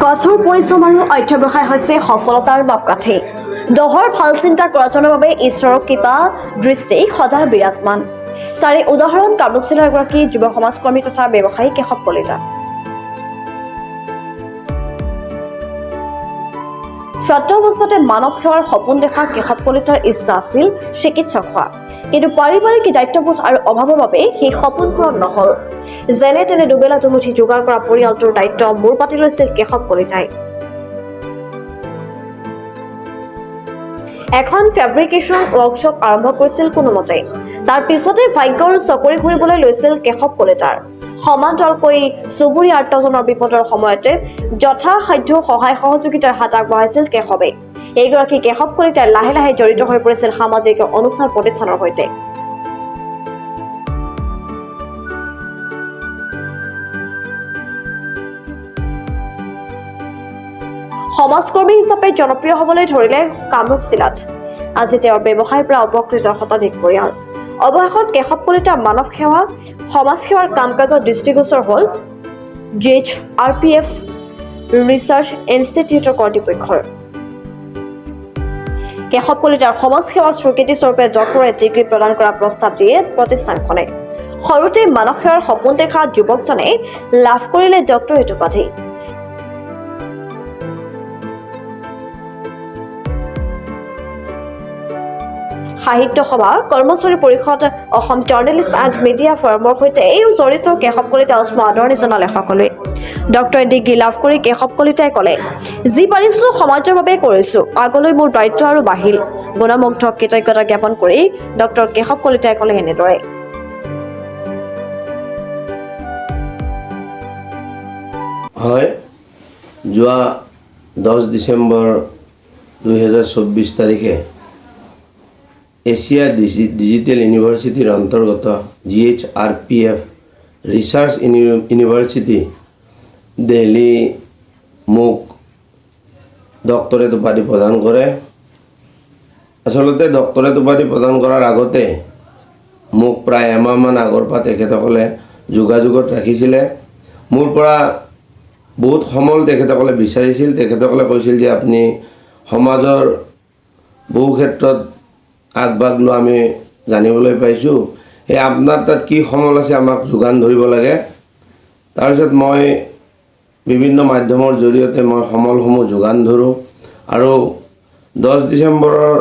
কঠোৰ পৰিশ্ৰম আৰু অধ্যৱসায় হৈছে সফলতাৰ মাপকাঠি। দহৰ ভাল চিন্তা কৰাজনৰ বাবে ঈশ্বৰৰ কৃপা দৃষ্টি সদায় বিৰাজমান। তাৰে উদাহৰণ কামৰূপ জিলাৰ এগৰাকী যুৱ সমাজকৰ্মী তথা ব্যৱসায়ী কেশৱ কলিতা। ছাত্ৰ অৱস্থাতে মানৱ সেৱাৰ সপোন দেখা কেশৱ কলিতাৰ ইচ্ছা আছিল চিকিৎসক হোৱা, কিন্তু পাৰিবাৰিক দায়িত্ববোধ আৰু অভাৱৰ বাবে সেই সপোন পূৰণ নহল। যেনে তেনে দুবেলা দুমুঠি যোগাৰ কৰা পৰিয়ালটোৰ দায়িত্ব মূৰ পাতি লৈছিল কেশৱ কলিতাই। এখন ফেব্ৰিকেশ্যন ৱৰ্কশ্বপ আৰম্ভ কৰিছিল কোনোমতে। তাৰ পিছতে ভাগ্যৰ চকৰি ঘূৰিবলৈ লৈছিল কেশৱ কলিতাৰ। সমান্তৰালকৈ চুবুৰীয়া আত্মজনৰ বিপদৰ সময়তে যথাসাধ্য সহায় সহযোগিতাৰ হাত আগবঢ়াইছিল কেশৱে। এইগৰাকী কেশৱ কলিতাই লাহে লাহে জড়িত হৈ পৰিছিল সামাজিক অনুষ্ঠান প্ৰতিষ্ঠানৰ সৈতে। সমাজকৰ্মী হিচাপে জনপ্ৰিয় হ'বলৈ ধৰিলে কামৰূপ জিলাত। আজি তেওঁৰ ব্যৱসায়ৰ পৰা উপকৃত শতাধিক পৰিয়াল। অৱশেষত কেশৱ কলিতাৰ মানৱ সেৱা সমাজ সেৱাৰ কাম কাজত দৃষ্টিগোচৰ হ'ল GHRPF ৰিচাৰ্চ ইনষ্টিটিউটৰ কৰ্তৃপক্ষৰ। কেশৱ কলিতাৰ সমাজ সেৱা স্বীকৃতি স্বৰূপে ডক্টৰেট ডিগ্ৰী প্ৰদান কৰাৰ প্ৰস্তাৱ দিয়ে প্ৰতিষ্ঠানখনে। সৰুতে মানৱ সেৱাৰ সপোন দেখা যুৱকজনে লাভ কৰিলে ডক্টৰেট উপাধি। সাহিত্য সভা, কৰ্মচাৰী পৰিষদ, অসম জাৰ্নেলিষ্ট এণ্ড মিডিয়া ফৰামৰ সৈতে জড়িত কেশৱ কলিতাই উষ্ম আদৰণি জনালে সকলোৱে। ডক্টৰেট ডিগ্ৰী লাভ কৰি কেশৱ কলিতাই ক'লে, যি পাৰিছো সমাজৰ বাবে কৰিছো, আগলৈ মোৰ দায়িত্ব আৰু বাঢ়িল। গুণমুগ্ধ কৃতজ্ঞতা জ্ঞাপন কৰি ডক্টৰ কেশৱ কলিতাই ক'লে এনেদৰে। হয়, যোৱা 10 ডিচেম্বৰ 2024 তাৰিখে এছিয়া ডিজিটেল ইউনিভাৰ্চিটিৰ অন্তৰ্গত GHRPF ৰিচাৰ্চ ইউনিভাৰ্চিটি দিল্লী মোক ডক্টৰেট উপাধি প্ৰদান কৰে। আচলতে ডক্টৰেট উপাধি প্ৰদান কৰাৰ আগতে মোক প্ৰায় এমাহমান আগৰ পৰা তেখেতসকলে যোগাযোগত ৰাখিছিলে। মোৰ পৰা বহুত সমল তেখেতসকলে বিচাৰিছিল। তেখেতসকলে কৈছিল যে আপুনি সমাজৰ বহু ক্ষেত্ৰত আগভাগ লোৱা আমি জানিবলৈ পাইছোঁ, সেই আপোনাৰ তাত কি সমল আছে আমাক যোগান ধৰিব লাগে। তাৰপিছত মই বিভিন্ন মাধ্যমৰ জৰিয়তে মই সমলসমূহ যোগান ধৰোঁ আৰু 10 ডিচেম্বৰৰ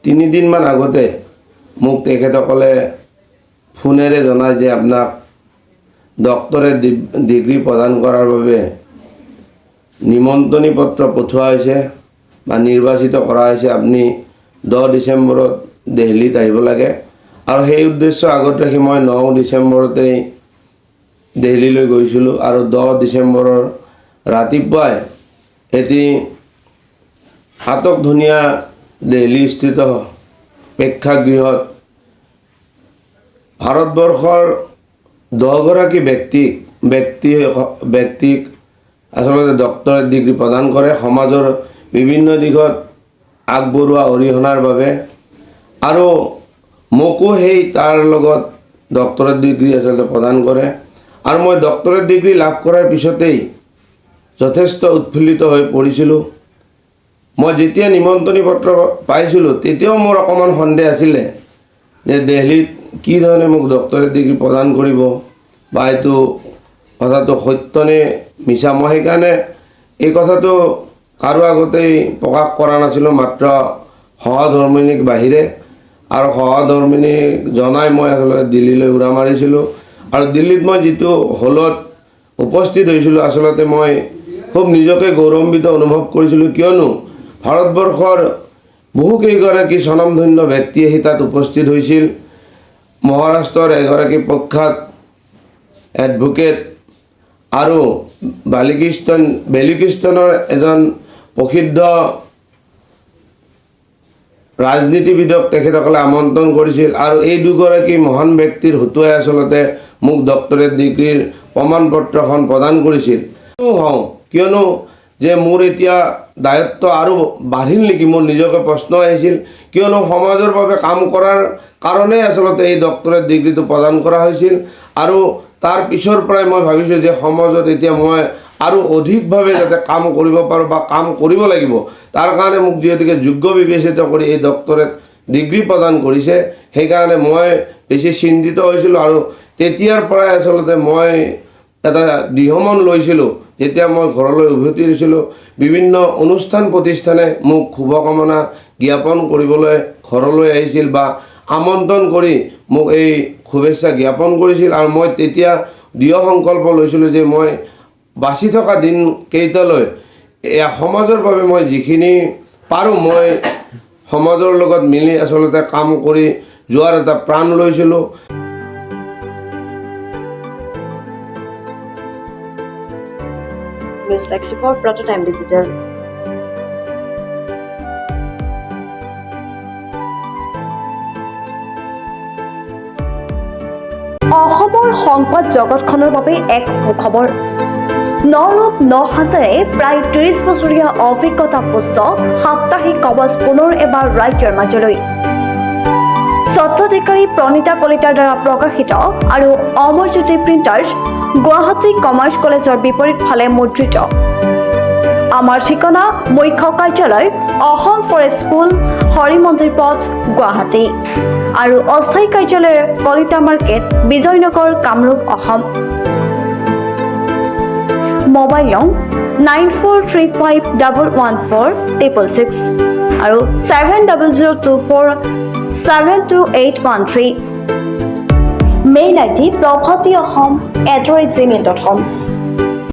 3 দিনমান আগতে মোক তেখেতসকলে ফোনেৰে জনায় যে আপোনাক ডক্টৰেট ডিগ্ৰী প্ৰদান কৰাৰ বাবে নিমন্ত্ৰণী পত্ৰ পঠোৱা হৈছে বা নিৰ্বাচিত কৰা হৈছে, আপুনি 10 ডিচেম্বৰত দিল্লীত আহিব লাগে। আৰু সেই উদ্দেশ্য আগত ৰাখি মই 9 ডিচেম্বৰতেই দিল্লীলৈ গৈছিলোঁ আৰু 10 ডিচেম্বৰৰ ৰাতিপুৱাই এটি ধুনীয়া দিল্লীস্থিত প্ৰেক্ষাগৃহত ভাৰতবৰ্ষৰ 10গৰাকী ব্যক্তিক আচলতে ডক্টৰেট ডিগ্ৰী প্ৰদান কৰে সমাজৰ বিভিন্ন দিশত আগবঢ়োৱা অৰিহণাৰ বাবে। আৰু মোকো সেই তাৰ লগত ডক্টৰেট ডিগ্ৰী আচলতে প্ৰদান কৰে। আৰু মই ডক্টৰেট ডিগ্ৰী লাভ কৰাৰ পিছতেই যথেষ্ট উৎফুল্লিত হৈ পৰিছিলোঁ। মই যেতিয়া নিমন্ত্ৰণী পত্ৰ পাইছিলোঁ তেতিয়াও মোৰ অকণমান সন্দেহ আছিলে যে দিল্লীত কি ধৰণে মোক ডক্টৰেট ডিগ্ৰী প্ৰদান কৰিব বা এইটো কথাটো সত্যনে মিছা। মই সেইকাৰণে এই কথাটো কাৰো আগতেই প্ৰকাশ কৰা নাছিলোঁ, মাত্ৰ সহধৰ্মিনীক বাহিৰে। আৰু সহধৰ্মিনীক জনাই মই আচলতে দিল্লীলৈ উৰা মাৰিছিলোঁ। আৰু দিল্লীত মই যিটো হলত উপস্থিত হৈছিলোঁ আচলতে মই খুব নিজকে গৌৰৱান্বিত অনুভৱ কৰিছিলোঁ, কিয়নো ভাৰতবৰ্ষৰ বহুকেইগৰাকী স্বনামধন্য ব্যক্তি আহি তাত উপস্থিত হৈছিল। মহাৰাষ্ট্ৰৰ এগৰাকী প্ৰখ্যাত এডভোকেট আৰু বেলুচিস্তানৰ এজন প্ৰসিদ্ধ ৰাজনীতিবিদক তেখেতসকলে আমন্ত্ৰণ কৰিছিল। আৰু এই দুগৰাকী মহান ব্যক্তিৰ হতুৱাই আচলতে মোক ডক্টৰেট ডিগ্ৰীৰ প্ৰমাণ পত্ৰখন প্ৰদান কৰিছিল। কিয়নো যে মোৰ এতিয়া দায়িত্ব আৰু বাঢ়িল নেকি, মোৰ নিজকে প্ৰশ্ন আহিছিল, কিয়নো সমাজৰ বাবে কাম কৰাৰ কাৰণে আচলতে এই ডক্টৰেট ডিগ্ৰীটো প্ৰদান কৰা হৈছিল। আৰু তাৰ পিছৰ পৰাই মই ভাবিছোঁ যে সমাজত এতিয়া মই আৰু অধিকভাৱে যাতে কাম কৰিব পাৰোঁ বা কাম কৰিব লাগিব তাৰ কাৰণে মোক যিহেতুকে যোগ্য বিবেচিত কৰি এই ডক্টৰেট ডিগ্ৰী প্ৰদান কৰিছে সেইকাৰণে মই বেছি চিন্তিত হৈছিলোঁ আৰু তেতিয়াৰ পৰাই আচলতে মই এটা দিহমন লৈছিলোঁ যেতিয়া মই ঘৰলৈ উভতি আহিছিলোঁ বিভিন্ন অনুষ্ঠান প্ৰতিষ্ঠানে মোক শুভকামনা জ্ঞাপন কৰিবলৈ ঘৰলৈ আহিছিল বা আমন্ত্ৰণ কৰি মোক এই শুভেচ্ছা জ্ঞাপন কৰিছিল আৰু মই তেতিয়া দৃঢ় সংকল্প লৈছিলোঁ যে মই বাচি থকা দিন কেইটালৈ সমাজৰ বাবে মই যিখিনি পাৰোঁ মই সমাজৰ লগত মিলি আচলতে কাম কৰি যোৱাৰ এটা প্ৰাণ লৈছিলোঁ। News Desk Report, Prototype Digital. অসমৰ সংবাদ জগতখনৰ বাবে এক সুখবৰ। নৰূপ নহাজেৰে প্ৰায় 30 বছৰীয়া অভিজ্ঞতাপুষ্ট সাপ্তাহিক কবচ পুনৰ এবাৰ ৰাজ্যৰ মাজলৈ। স্বত্বাধিকাৰী প্ৰণীতা কলিতাৰ দ্বাৰা প্ৰকাশিত আৰু অমৰজ্যোতি প্ৰিণ্টাৰ্ছ গুৱাহাটী কমাৰ্চ কলেজৰ বিপৰীত ফালে মুদ্ৰিত। আমাৰ ঠিকনা মুখ্য কাৰ্যালয় অসম ফৰেষ্ট স্কুল হৰিমন্দিৰ পথ গুৱাহাটী আৰু অস্থায়ী কাৰ্যালয় কলিতা মাৰ্কেট বিজয়নগৰ কামৰূপ অসম। মোবাইল নং 9435114666 আৰু 7024722813। Mail ID probhatiahom@gmail.com।